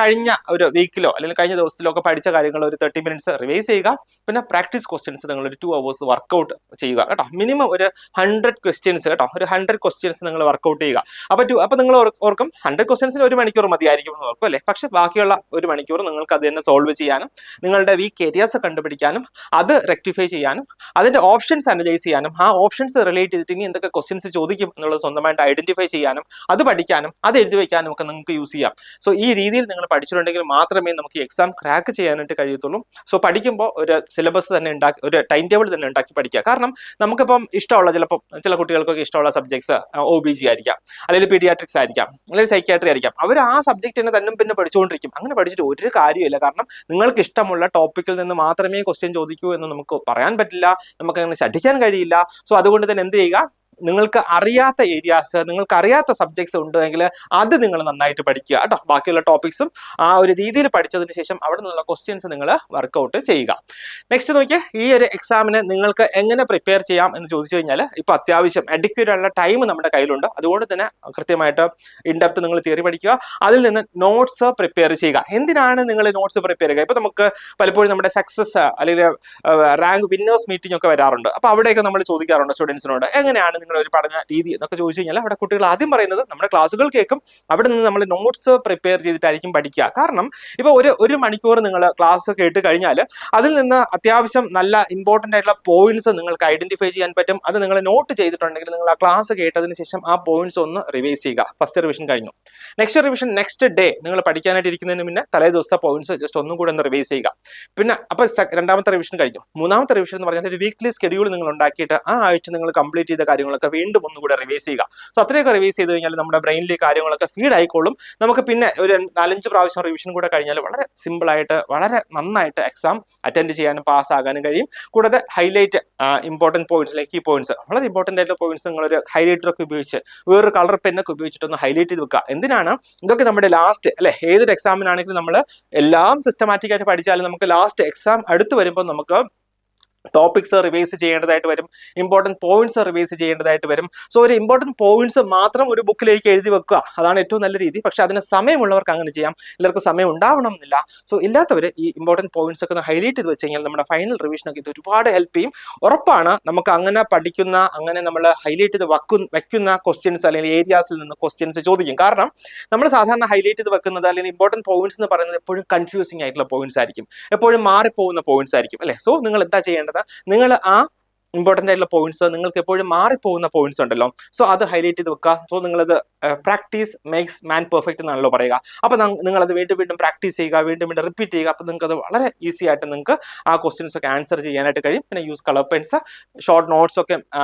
കഴിഞ്ഞ ഒരു വീക്കിലോ അല്ലെങ്കിൽ കഴിഞ്ഞ ദിവസത്തിലോ ഒക്കെ പഠിച്ച കാര്യങ്ങൾ ഒരു 30 minutes റിവൈസ് ചെയ്യുക. പിന്നെ പ്രാക്ടീസ് ക്വസ്റ്റ്യൻസ് നിങ്ങൾ ഒരു 2 hours വർക്ക്ഔട്ട് ചെയ്യുക കേട്ടോ. മിനിമം ഒരു 100 questions കേട്ടോ, ഒരു 100 questions നിങ്ങൾ വർക്ക്ഔട്ട് ചെയ്യുക. അപ്പോൾ നിങ്ങൾ ഓർക്കും 100 questions 1 മണിക്കൂർ മതിയായിരിക്കും എന്ന് ഓർക്കും അല്ലേ. പക്ഷെ ബാക്കിയുള്ള 1 മണിക്കൂർ നിങ്ങൾക്ക് അത് തന്നെ സോൾവ് ചെയ്യാനും, നിങ്ങളുടെ വീക്ക് ഏരിയാസ് കണ്ടുപിടിക്കാനും, അത് റെക്ടിഫൈ ചെയ്യാനും, അതിന്റെ ഓപ്ഷൻസ് അനലൈസ് ചെയ്യാനും, ആ ഓപ്ഷൻസ് റിലേറ്റ് ചെയ്തിട്ട് ഇനി എന്തൊക്കെ ക്വസ്റ്റ്യൻസ് ചോദിക്കും എന്നുള്ളത് സ്വന്തമായിട്ട് ഐഡന്റിഫൈ ചെയ്യാനും, അത് പഠിക്കാനും, അത് എഴുതി വയ്ക്കാനും ഒക്കെ നിങ്ങൾക്ക് യൂസ് ചെയ്യാം. സോ ഈ രീതിയിൽ നിങ്ങൾ പഠിച്ചിട്ടുണ്ടെങ്കിൽ മാത്രമേ നമുക്ക് എക്സാം ക്രാക്ക് ചെയ്യാനായിട്ട് കഴിയത്തുള്ളൂ. സോ പഠിക്കുമ്പോൾ ഒരു സിലബസ് തന്നെ ഉണ്ടാക്കി, ഒരു ടൈം ടേബിൾ തന്നെ ഉണ്ടാക്കി പഠിക്കുക. കാരണം നമുക്കിപ്പം ഇഷ്ടമുള്ള, ചിലപ്പോൾ ചില കുട്ടികൾക്കൊക്കെ ഇഷ്ടമുള്ള സബ്ജക്ട്സ് OBG ആയിരിക്കാം, അല്ലെങ്കിൽ പീഡിയാട്രിക്സ് ആയിരിക്കാം, അല്ലെങ്കിൽ സൈക്യാട്രി ആയിരിക്കാം. അവർ ആ സബ്ജക്റ്റിനെ തന്നെ പിന്നെ പഠിച്ചുകൊണ്ടിരിക്കും. അങ്ങനെ പഠിച്ചിട്ട് ഒരു കാര്യമില്ല. കാരണം നിങ്ങൾക്ക് ഇഷ്ടമുള്ള ടോപ്പിക്കിൽ നിന്ന് മാത്രമേ ക്വസ്റ്റ്യൻ ചോദിക്കൂ എന്ന് നമുക്ക് പറയാൻ പറ്റില്ല, നമുക്ക് അങ്ങനെ പഠിക്കാൻ കഴിയില്ല. സോ അതുകൊണ്ട് തന്നെ എന്ത് ചെയ്യുക, നിങ്ങൾക്ക് അറിയാത്ത ഏരിയാസ്, നിങ്ങൾക്ക് അറിയാത്ത സബ്ജക്ട്സ് ഉണ്ടെങ്കിൽ അത് നിങ്ങൾ നന്നായിട്ട് പഠിക്കുക കേട്ടോ. ബാക്കിയുള്ള ടോപ്പിക്സും ആ ഒരു രീതിയിൽ പഠിച്ചതിന് ശേഷം അവിടെ നിന്നുള്ള ക്വസ്റ്റ്യൻസ് നിങ്ങൾ വർക്ക്ഔട്ട് ചെയ്യുക. നെക്സ്റ്റ് നോക്കിയേ, ഈ ഒരു എക്സാമിന് നിങ്ങൾക്ക് എങ്ങനെ പ്രിപ്പയർ ചെയ്യാം എന്ന് ചോദിച്ചു കഴിഞ്ഞാൽ, ഇപ്പോൾ അത്യാവശ്യം അഡിക്വേറ്റ് ആയിട്ടുള്ള ടൈം നമ്മുടെ കയ്യിലുണ്ട്. അതുകൊണ്ട് തന്നെ കൃത്യമായിട്ട് ഇൻഡെപ്ത് നിങ്ങൾ തിയറി പഠിക്കുക, അതിൽ നിന്ന് നോട്ട്സ് പ്രിപ്പയർ ചെയ്യുക. എന്തിനാണ് നിങ്ങൾ നോട്ട്സ് പ്രിപ്പയർ ചെയ്യുക? ഇപ്പോൾ നമുക്ക് പലപ്പോഴും നമ്മുടെ സക്സസ് അല്ലെങ്കിൽ റാങ്ക് വിന്നേഴ്സ് മീറ്റിംഗ് ഒക്കെ വരാറുണ്ട്. അപ്പോൾ അവിടെയൊക്കെ നമ്മൾ ചോദിക്കാറുണ്ട് സ്റ്റുഡൻസിനോട്, എങ്ങനെയാണ് നിങ്ങളുടെ ഒരു പഠന രീതി എന്നൊക്കെ ചോദിച്ചു കഴിഞ്ഞാൽ അവിടെ കുട്ടികൾ ആദ്യം പറയുന്നത് നമ്മുടെ ക്ലാസ്സുകൾ കേൾക്കും, അവിടെ നിന്ന് നമ്മൾ നോട്ട്സ് പ്രിപ്പയർ ചെയ്തിട്ടായിരിക്കും പഠിക്കുക. കാരണം ഇപ്പോൾ ഒരു മണിക്കൂർ നിങ്ങൾ ക്ലാസ് കേട്ട് കഴിഞ്ഞാൽ അതിൽ നിന്ന് അത്യാവശ്യം നല്ല ഇമ്പോർട്ടൻ്റ് ആയിട്ടുള്ള പോയിന്റ്സ് നിങ്ങൾക്ക് ഐഡന്റിഫൈ ചെയ്യാൻ പറ്റും. അത് നിങ്ങൾ നോട്ട് ചെയ്തിട്ടുണ്ടെങ്കിൽ നിങ്ങൾ ആ ക്ലാസ് കേട്ടതിന് ശേഷം ആ പോയിന്റ്സ് ഒന്ന് റിവൈസ് ചെയ്യുക. ഫസ്റ്റ് റിവിഷൻ കഴിഞ്ഞു, നെക്സ്റ്റ് റിവിഷൻ നെക്സ്റ്റ് ഡേ നിങ്ങൾ പഠിക്കാനായിട്ട് ഇരിക്കുന്നതിന് മുന്നേ തലേ ദിവസത്തെ പോയിന്റ്സ് ജസ്റ്റ് ഒന്നും കൂടെ ഒന്ന് റിവൈസ് ചെയ്യുക. പിന്നെ അപ്പോൾ രണ്ടാമത്തെ റിവിഷൻ കഴിഞ്ഞു. മൂന്നാമത്തെ റിവിഷൻ എന്ന് പറഞ്ഞാൽ ഒരു വീക്ക്ലി സ്കെഡ്യൂൾ നിങ്ങൾ ഉണ്ടാക്കിയിട്ട് ആ ആഴ്ച നിങ്ങൾ കംപ്ലീറ്റ് ചെയ്ത കാര്യങ്ങളൊക്കെ വീണ്ടും ഒന്നുകൂടെ റിവൈസ് ചെയ്യുക. സോ അത്രയൊക്കെ റിവൈസ് ചെയ്ത് കഴിഞ്ഞാൽ നമ്മുടെ ബ്രെയിനിലെ കാര്യങ്ങളൊക്കെ ഫീഡ് ആയിക്കോളും. നമുക്ക് പിന്നെ ഒരു 4-5 പ്രാവശ്യം റിവിഷൻ കൂടെ കഴിഞ്ഞാൽ വളരെ സിമ്പിൾ ആയിട്ട് വളരെ നന്നായിട്ട് എക്സാം അറ്റൻഡ് ചെയ്യാനും പാസ്സാകാനും കഴിയും. കൂടാതെ ഹൈലൈറ്റ് ഇമ്പോർട്ടൻറ്റ് പോയിന്റ്സ് ലൈക്ക് ഈ പോയിന്റ്സ് വളരെ ഇമ്പോർട്ടൻ്റ് ആയിട്ടുള്ള പോയിന്റ്സ് നിങ്ങളൊരു ഹൈലൈറ്ററൊക്കെ ഉപയോഗിച്ച് വേറൊരു കളർ പെന്നൊക്കെ ഉപയോഗിച്ചിട്ടൊന്ന് ഹൈലൈറ്റ് ചെയ്ത് വെക്കുക. എന്തിനാണ് ഇതൊക്കെ നമ്മുടെ ലാസ്റ്റ് അല്ലെ, ഏതൊരു എക്സാമിനാണെങ്കിലും നമ്മൾ എല്ലാം സിസ്റ്റമാറ്റിക് ആയിട്ട് പഠിച്ചാലും നമുക്ക് ലാസ്റ്റ് എക്സാം അടുത്ത് വരുമ്പോൾ നമുക്ക് ടോപ്പിക്സ് റിവൈസ് ചെയ്യേണ്ടതായിട്ട് വരും, ഇമ്പോർട്ടൻറ്റ് പോയിന്റ്സ് റിവൈസ് ചെയ്യേണ്ടതായിട്ട് വരും. സോ ഒരു ഇമ്പോർട്ടൻറ്റ് പോയിന്റ്സ് മാത്രം ഒരു ബുക്കിലേക്ക് എഴുതി വെക്കുക, അതാണ് ഏറ്റവും നല്ല രീതി. പക്ഷെ അതിന് സമയമുള്ളവർക്ക് അങ്ങനെ ചെയ്യാം, എല്ലാവർക്കും സമയം ഉണ്ടാവണം എന്നില്ല. സോ ഇല്ലാത്തവർ ഈ ഇമ്പോർട്ടൻറ്റ് പോയിന്റ്സ് ഒക്കെ ഒന്ന് ഹൈലൈറ്റ് ചെയ്ത് വെച്ച് കഴിഞ്ഞാൽ നമ്മുടെ ഫൈനൽ റിവിഷനൊക്കെ ഇത് ഒരുപാട് ഹെൽപ്പ് ചെയ്യും. ഉറപ്പാണ് നമുക്ക് അങ്ങനെ പഠിക്കുന്ന അങ്ങനെ നമ്മൾ ഹൈലൈറ്റ് ചെയ്ത് വെക്കുന്ന ക്വസ്റ്റ്യൻസ് അല്ലെങ്കിൽ ഏരിയാസിൽ നിന്ന് ക്വസ്റ്റ്യൻസ് ചോദിക്കും. കാരണം നമ്മൾ സാധാരണ ഹൈലൈറ്റ് ചെയ്ത് വെക്കുന്നത് അല്ലെങ്കിൽ ഇമ്പോർട്ടൻറ്റ് പോയിന്റ്സ് എന്ന് പറയുന്നത് എപ്പോഴും കൺഫ്യൂസിംഗ് ആയിട്ടുള്ള പോയിന്റ്സ് ആയിരിക്കും, എപ്പോഴും മാറിപ്പോകുന്ന പോയിന്റ്സ് ആയിരിക്കും അല്ലെ. സോ നിങ്ങൾ എന്താ ചെയ്യേണ്ടത്, നിങ്ങൾ ആ ഇമ്പോർട്ടൻ്റ് ആയിട്ടുള്ള പോയിന്റ്സ് നിങ്ങൾക്ക് എപ്പോഴും മാറിപ്പോകുന്ന പോയിന്റ്സ് ഉണ്ടല്ലോ, സോ അത് ഹൈലൈറ്റ് ചെയ്ത് വെക്കുക. സോ നിങ്ങളത് പ്രാക്ടീസ് മേക്സ് മാൻ പെർഫെക്റ്റ് എന്നാണല്ലോ പറയുക. അപ്പോൾ നിങ്ങളത് വീണ്ടും വീണ്ടും പ്രാക്ടീസ് ചെയ്യുക, വീണ്ടും വീണ്ടും റിപ്പീറ്റ് ചെയ്യുക. അപ്പോൾ നിങ്ങൾക്ക് അത് വളരെ ഈസി ആയിട്ട് നിങ്ങൾക്ക് ആ ക്വസ്റ്റ്യൻസ് ഒക്കെ ആൻസർ ചെയ്യാനായിട്ട് കഴിയും. പിന്നെ use colour Pence, short notes ഒക്കെ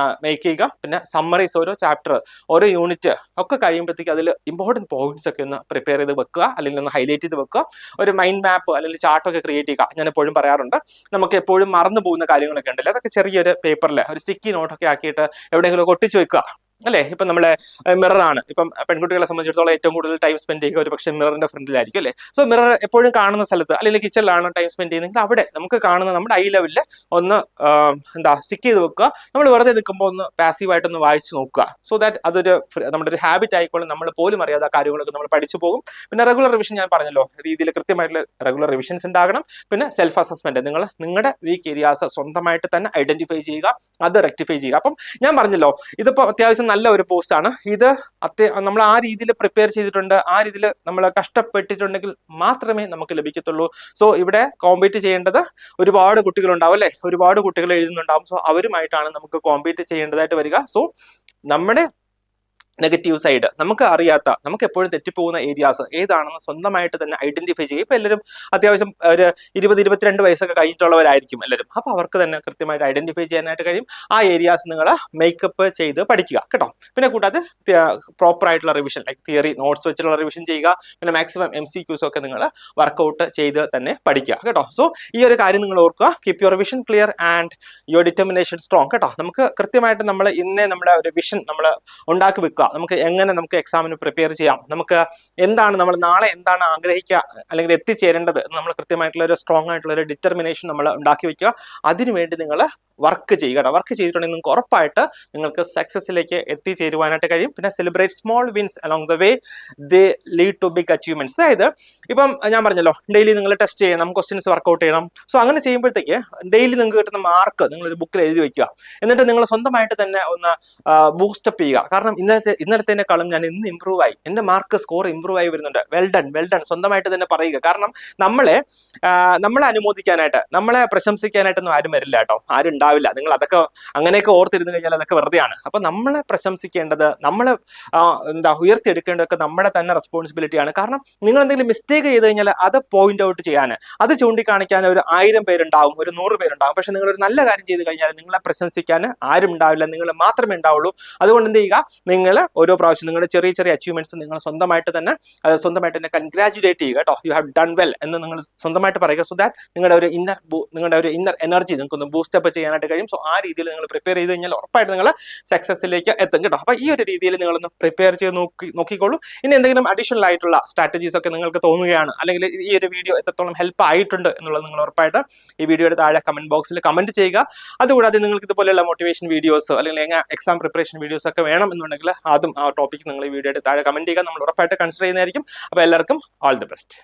മേക്ക് ചെയ്യുക. പിന്നെ സമ്മറീസ്, ഓരോ ചാപ്റ്റർ ഓരോ യൂണിറ്റ് ഒക്കെ കഴിയുമ്പോഴത്തേക്ക് അതിൽ ഇമ്പോർട്ടൻറ്റ് പോയിന്റ്സ് ഒക്കെ ഒന്ന് പ്രിപ്പയർ ചെയ്ത് വെക്കുക, അല്ലെങ്കിൽ ഒന്ന് ഹൈലൈറ്റ് ചെയ്ത് വെക്കുക. ഒരു മൈൻഡ് മാപ്പ് അല്ലെങ്കിൽ ചാർട്ടൊക്കെ ക്രിയേറ്റ് ചെയ്യുക. ഞാൻ എപ്പോഴും പറയാറുണ്ട്, നമുക്ക് എപ്പോഴും മറന്നു പോകുന്ന കാര്യങ്ങളൊക്കെ ഉണ്ടല്ലോ, അതൊക്കെ ചെറിയൊരു പേപ്പറിൽ ഒരു സ്റ്റിക്കി നോട്ടൊക്കെ ആക്കിയിട്ട് എവിടെയെങ്കിലും ഒട്ടിച്ച് വെക്കുക അല്ലേ. ഇപ്പം നമ്മളെ മിററാണ്, ഇപ്പം പെൺകുട്ടികളെ സംബന്ധിച്ചിടത്തോളം ഏറ്റവും കൂടുതൽ ടൈം സ്പെൻഡ് ചെയ്യുക ഒരു പക്ഷേ മിററിന്റെ ഫ്രണ്ടിലായിരിക്കും അല്ലേ. സോ മിറർ എപ്പോഴും കാണുന്ന സ്ഥലത്ത് അല്ലെങ്കിൽ കിച്ചണിലാണ് ടൈം സ്പെൻഡ് ചെയ്യുന്നതെങ്കിൽ അവിടെ നമുക്ക് കാണുന്ന നമ്മുടെ ഐ ലെവലിൽ ഒന്ന് സ്റ്റിക്ക് ചെയ്ത് വെക്കുക. നമ്മൾ വെറുതെ നിൽക്കുമ്പോൾ ഒന്ന് പാസീവായിട്ടൊന്ന് വായിച്ച് നോക്കുക. സോ ദാറ്റ് അതൊരു നമ്മുടെ ഒരു ഹാബിറ്റ് ആയിക്കോളും, നമ്മൾ പോലും അറിയാത്ത കാര്യങ്ങളൊക്കെ നമ്മൾ പഠിച്ചു പോകും. പിന്നെ റെഗുലർ റിവിഷൻ ഞാൻ പറഞ്ഞല്ലോ, രീതിയിൽ കൃത്യമായിട്ടുള്ള റെഗുലർ റിവിഷൻസ് ഉണ്ടാകണം. പിന്നെ സെൽഫ് അസസ്മെന്റ്, നിങ്ങൾ നിങ്ങളുടെ വീക്ക് ഏരിയാസ് സ്വന്തമായിട്ട് തന്നെ ഐഡന്റിഫൈ ചെയ്യുക, അത് റെക്ടിഫൈ ചെയ്യുക. അപ്പം ഞാൻ പറഞ്ഞല്ലോ, ഇതിപ്പോൾ അത്യാവശ്യം നല്ല ഒരു പോസ്റ്റാണ് ഇത്. നമ്മൾ ആ രീതിയിൽ പ്രിപ്പയർ ചെയ്തിട്ടുണ്ട്, ആ രീതിയിൽ നമ്മൾ കഷ്ടപ്പെട്ടിട്ടുണ്ടെങ്കിൽ മാത്രമേ നമുക്ക് ലഭിക്കത്തുള്ളൂ. സോ ഇവിടെ കോമ്പീറ്റ് ചെയ്യേണ്ടത് ഒരുപാട് കുട്ടികളുണ്ടാവും അല്ലെ, ഒരുപാട് കുട്ടികൾ എഴുതുന്നുണ്ടാവും. സോ അവരുമായിട്ടാണ് നമുക്ക് കോമ്പീറ്റ് ചെയ്യേണ്ടതായിട്ട് വരിക. സോ നമ്മുടെ നെഗറ്റീവ് സൈഡ്, നമുക്ക് അറിയാത്ത, നമുക്ക് എപ്പോഴും തെറ്റിപ്പോകുന്ന ഏരിയാസ് ഏതാണെന്ന് സ്വന്തമായിട്ട് തന്നെ ഐഡന്റിഫൈ ചെയ്യും. ഇപ്പൊ എല്ലാവരും അത്യാവശ്യം ഒരു 20-22 വയസ്സൊക്കെ കഴിഞ്ഞിട്ടുള്ളവരായിരിക്കും എല്ലാവരും. അപ്പൊ അവർക്ക് തന്നെ കൃത്യമായിട്ട് ഐഡന്റിഫൈ ചെയ്യാനായിട്ട് കഴിയും. ആ ഏരിയാസ് നിങ്ങൾ മേക്കപ്പ് ചെയ്ത് പഠിക്കുക കേട്ടോ. പിന്നെ കൂടാതെ പ്രോപ്പർ ആയിട്ടുള്ള റിവിഷൻ ലൈക്ക് തിയറി നോട്ട്സ് വെച്ചിട്ടുള്ള റിവിഷൻ ചെയ്യുക. പിന്നെ മാക്സിമം MCQs ഒക്കെ നിങ്ങൾ വർക്കൗട്ട് ചെയ്ത് തന്നെ പഠിക്കുക കേട്ടോ. സോ ഈ ഒരു കാര്യം നിങ്ങൾ ഓർക്കുക, keep your vision clear and your determination strong കേട്ടോ. നമുക്ക് കൃത്യമായിട്ട് നമ്മൾ ഇന്നേ നമ്മുടെ ഒരു വിഷൻ നമ്മൾ ഉണ്ടാക്കി വെക്കുക. നമുക്ക് എങ്ങനെ നമുക്ക് എക്സാമിന് പ്രിപ്പയർ ചെയ്യാം, നമുക്ക് എന്താണ് നമ്മൾ നാളെ എന്താണ് ആഗ്രഹിക്കുക അല്ലെങ്കിൽ എത്തിച്ചേരേണ്ടത്, നമ്മൾ കൃത്യമായിട്ടുള്ള ഒരു സ്ട്രോങ് ആയിട്ടുള്ള ഒരു ഡിറ്റർമിനേഷൻ നമ്മൾ ഉണ്ടാക്കി വെക്കുക. അതിനുവേണ്ടി നിങ്ങൾ വർക്ക് ചെയ്യുക. വർക്ക് ചെയ്തിട്ടുണ്ടെങ്കിൽ നിങ്ങൾക്ക് ഉറപ്പായിട്ട് നിങ്ങൾക്ക് സക്സസിലേക്ക് എത്തിച്ചേരുവാനായിട്ട് കഴിയും. പിന്നെ celebrate small wins along the way, they lead to big achievements. അതായത് ഇപ്പം ഞാൻ പറഞ്ഞല്ലോ, ഡെയിലി നിങ്ങൾ ടെസ്റ്റ് ചെയ്യണം, ക്വസ്റ്റ്യൻസ് വർക്കൗട്ട് ചെയ്യണം. സോ അങ്ങനെ ചെയ്യുമ്പോഴത്തേക്ക് ഡെയിലി നിങ്ങൾക്ക് കിട്ടുന്ന മാർക്ക് നിങ്ങളൊരു ബുക്കിൽ എഴുതി വെക്കുക. എന്നിട്ട് നിങ്ങൾ സ്വന്തമായിട്ട് തന്നെ ഒന്ന് ബൂസ്റ്റപ്പ് ചെയ്യുക. കാരണം ഇന്നലത്തേക്കാളും ഞാൻ ഇന്ന് ഇമ്പ്രൂവ് ആയി, എൻ്റെ മാർക്ക് സ്കോർ ഇമ്പ്രൂവ് ആയി വരുന്നുണ്ട്, വെൽ ഡൺ സ്വന്തമായിട്ട് തന്നെ പറയുക. കാരണം നമ്മളെ അനുമോദിക്കാനായിട്ട്, നമ്മളെ പ്രശംസിക്കാനായിട്ടൊന്നും ആരും വരില്ല കേട്ടോ, ആരും ഉണ്ടാവില്ല. നിങ്ങൾ അതൊക്കെ അങ്ങനെയൊക്കെ ഓർത്തിരുന്നു കഴിഞ്ഞാൽ അതൊക്കെ വെറുതെയാണ്. അപ്പൊ നമ്മളെ പ്രശംസിക്കേണ്ടത്, നമ്മളെ ഉയർത്തിയെടുക്കേണ്ടതൊക്കെ നമ്മുടെ തന്നെ റെസ്പോൺസിബിലിറ്റിയാണ്. കാരണം നിങ്ങൾ എന്തെങ്കിലും മിസ്റ്റേക്ക് ചെയ്ത് കഴിഞ്ഞാൽ അത് പോയിന്റ് ഔട്ട് ചെയ്യാൻ, അത് ചൂണ്ടിക്കാണിക്കാൻ ഒരു 1000 പേരുണ്ടാവും, ഒരു 100 പേരുണ്ടാവും. പക്ഷെ നിങ്ങൾ ഒരു നല്ല കാര്യം ചെയ്ത് കഴിഞ്ഞാൽ നിങ്ങളെ പ്രശംസിക്കാൻ ആരും ഉണ്ടാവില്ല, നിങ്ങൾ മാത്രമേ ഉണ്ടാവുള്ളൂ. അതുകൊണ്ട് എന്ത് ചെയ്യുക, നിങ്ങൾ ഓരോ പ്രാവശ്യം നിങ്ങളുടെ ചെറിയ ചെറിയ അച്ചീവ്മെന്റ്സ് നിങ്ങൾ സ്വന്തമായിട്ട് തന്നെ കൺഗ്രാജുലേറ്റ് ചെയ്യുക കേട്ടോ. യു ഹാവ് ഡൺ വെൽ എന്ന് നിങ്ങൾ സ്വന്തമായിട്ട് പറയുക. സോ ദാറ്റ് നിങ്ങളുടെ ഒരു ഇന്നർ എനർജി നിങ്ങൾക്കൊന്ന് ബൂസ്റ്റപ്പ് ചെയ്യാനായിട്ട് കഴിയും. സോ ആ രീതിയിൽ നിങ്ങൾ പ്രിപ്പയർ ചെയ്ത് കഴിഞ്ഞാൽ ഉറപ്പായിട്ട് നിങ്ങൾ സക്സസിലേക്ക് എത്തും കേട്ടോ. അപ്പൊ ഈ ഒരു രീതിയിൽ നിങ്ങളൊന്ന് പ്രിപ്പയർ ചെയ്ത് നോക്കിക്കോളൂ. ഇനി എന്തെങ്കിലും അഡീഷണൽ ആയിട്ടുള്ള സ്ട്രാറ്റജീസ് ഒക്കെ നിങ്ങൾക്ക് തോന്നുകയാണ്, അല്ലെങ്കിൽ ഈ ഒരു വീഡിയോ എത്രത്തോളം ഹെൽപ്പ് ആയിട്ടുണ്ട് എന്നുള്ളത് നിങ്ങൾ ഉറപ്പായിട്ട് ഈ വീഡിയോയുടെ താഴെ കമന്റ് ബോക്സിൽ കമന്റ് ചെയ്യുക. അതുകൂടാതെ നിങ്ങൾക്ക് ഇതുപോലെയുള്ള മോട്ടിവേഷൻ വീഡിയോസ് അല്ലെങ്കിൽ എക്സാം പ്രിപ്പറേഷൻ വീഡിയോസ് ഒക്കെ വേണം എന്നുണ്ടെങ്കിൽ അതും ആ ടോപ്പിക് നിങ്ങൾ ഈ വീഡിയോയുടെ താഴെ കമന്റ് ചെയ്യുക. നമ്മൾ ഉറപ്പായിട്ട് കൺസിഡർ ചെയ്യുന്നതായിരിക്കും. അപ്പോൾ എല്ലാവർക്കും ഓൾ ദി ബെസ്റ്റ്.